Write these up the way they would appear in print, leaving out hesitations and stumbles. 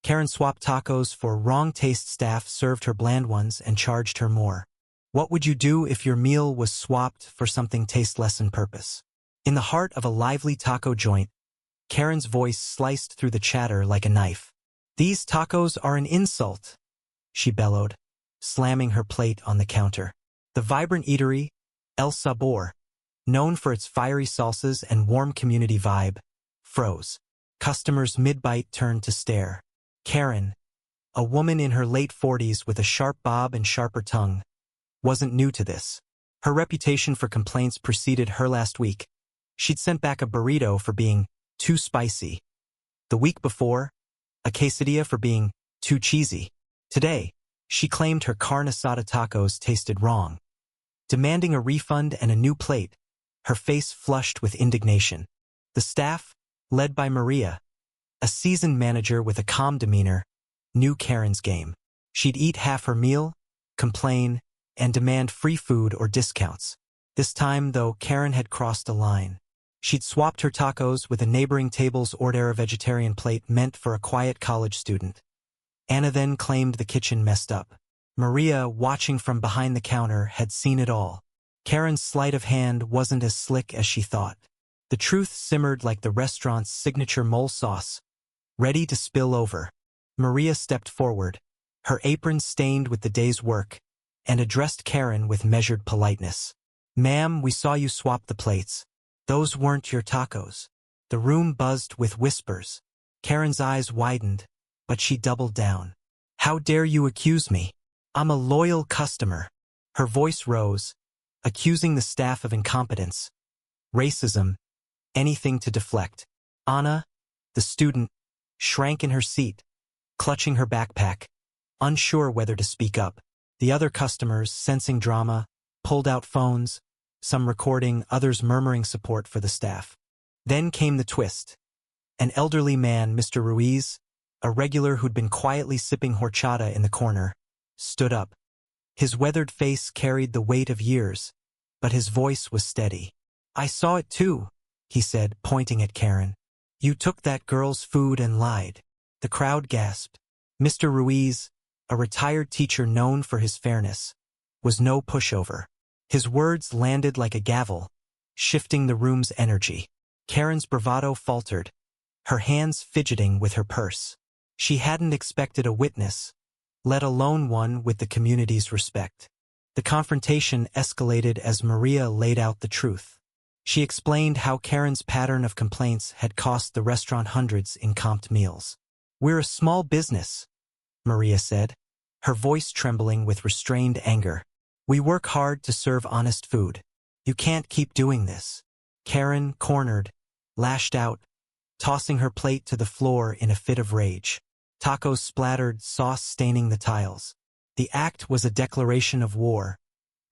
Karen swapped tacos for wrong-taste. Staff served her bland ones and charged her more. What would you do if your meal was swapped for something tasteless in purpose? In the heart of a lively taco joint, Karen's voice sliced through the chatter like a knife. These tacos are an insult, she bellowed, slamming her plate on the counter. The vibrant eatery, El Sabor, known for its fiery salsas and warm community vibe, froze. Customers mid-bite turned to stare. Karen, a woman in her late 40s with a sharp bob and sharper tongue, wasn't new to this. Her reputation for complaints preceded her last week. She'd sent back a burrito for being too spicy. The week before, a quesadilla for being too cheesy. Today, she claimed her carne asada tacos tasted wrong. Demanding a refund and a new plate, her face flushed with indignation. The staff, led by Maria, a seasoned manager with a calm demeanor, knew Karen's game. She'd eat half her meal, complain, and demand free food or discounts. This time, though, Karen had crossed a line. She'd swapped her tacos with a neighboring table's hors vegetarian plate meant for a quiet college student. Anna then claimed the kitchen messed up. Maria, watching from behind the counter, had seen it all. Karen's sleight of hand wasn't as slick as she thought. The truth simmered like the restaurant's signature mole sauce, ready to spill over. Maria stepped forward, her apron stained with the day's work, and addressed Karen with measured politeness. "Ma'am, we saw you swap the plates. Those weren't your tacos." The room buzzed with whispers. Karen's eyes widened, but she doubled down. "How dare you accuse me? I'm a loyal customer." Her voice rose, accusing the staff of incompetence, racism, anything to deflect. Anna, the student, shrank in her seat, clutching her backpack, unsure whether to speak up. The other customers, sensing drama, pulled out phones, some recording, others murmuring support for the staff. Then came the twist. An elderly man, Mr. Ruiz, a regular who'd been quietly sipping horchata in the corner, stood up. His weathered face carried the weight of years, but his voice was steady. "I saw it too," he said, pointing at Karen. "You took that girl's food and lied." The crowd gasped. Mr. Ruiz, a retired teacher known for his fairness, was no pushover. His words landed like a gavel, shifting the room's energy. Karen's bravado faltered, her hands fidgeting with her purse. She hadn't expected a witness, let alone one with the community's respect. The confrontation escalated as Maria laid out the truth. She explained how Karen's pattern of complaints had cost the restaurant hundreds in comped meals. "We're a small business," Maria said, her voice trembling with restrained anger. "We work hard to serve honest food. You can't keep doing this." Karen, cornered, lashed out, tossing her plate to the floor in a fit of rage. Tacos splattered, sauce staining the tiles. The act was a declaration of war,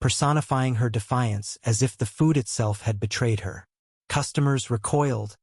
personifying her defiance as if the food itself had betrayed her. Customers recoiled,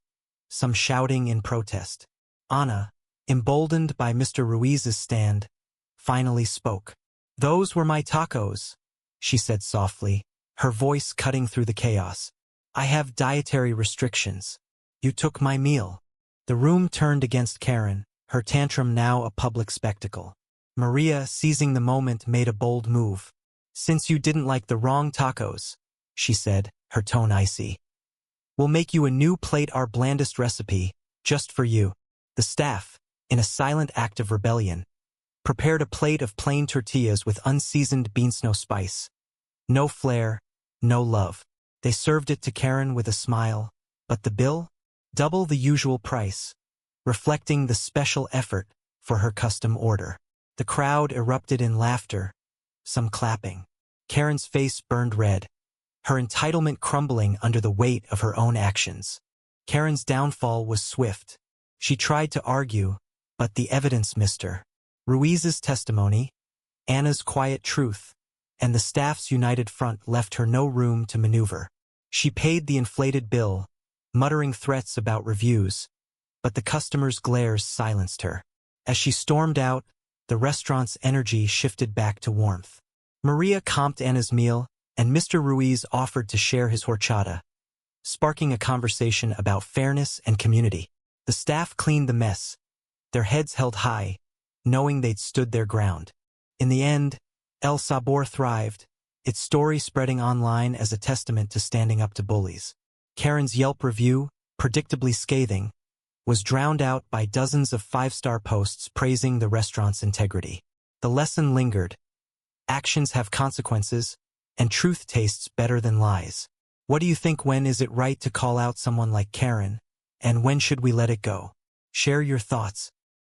some shouting in protest. Anna, emboldened by Mr. Ruiz's stand, finally spoke. "Those were my tacos," she said softly, her voice cutting through the chaos. "I have dietary restrictions. You took my meal." The room turned against Karen, her tantrum now a public spectacle. Maria, seizing the moment, made a bold move. "Since you didn't like the wrong tacos," she said, her tone icy, "we'll make you a new plate, our blandest recipe, just for you." The staff, in a silent act of rebellion, prepared a plate of plain tortillas with unseasoned beansnow spice. No flair, no love. They served it to Karen with a smile, but the bill? Double the usual price, reflecting the special effort for her custom order. The crowd erupted in laughter, some clapping. Karen's face burned red, her entitlement crumbling under the weight of her own actions. Karen's downfall was swift. She tried to argue, but the evidence missed her. Ruiz's testimony, Anna's quiet truth, and the staff's united front left her no room to maneuver. She paid the inflated bill, muttering threats about reviews, but the customers' glares silenced her. As she stormed out, the restaurant's energy shifted back to warmth. Maria comped Anna's meal, and Mr. Ruiz offered to share his horchata, sparking a conversation about fairness and community. The staff cleaned the mess, their heads held high, knowing they'd stood their ground. In the end, El Sabor thrived, its story spreading online as a testament to standing up to bullies. Karen's Yelp review, predictably scathing, was drowned out by dozens of five-star posts praising the restaurant's integrity. The lesson lingered. Actions have consequences, and truth tastes better than lies. What do you think? When is it right to call out someone like Karen, and when should we let it go? Share your thoughts.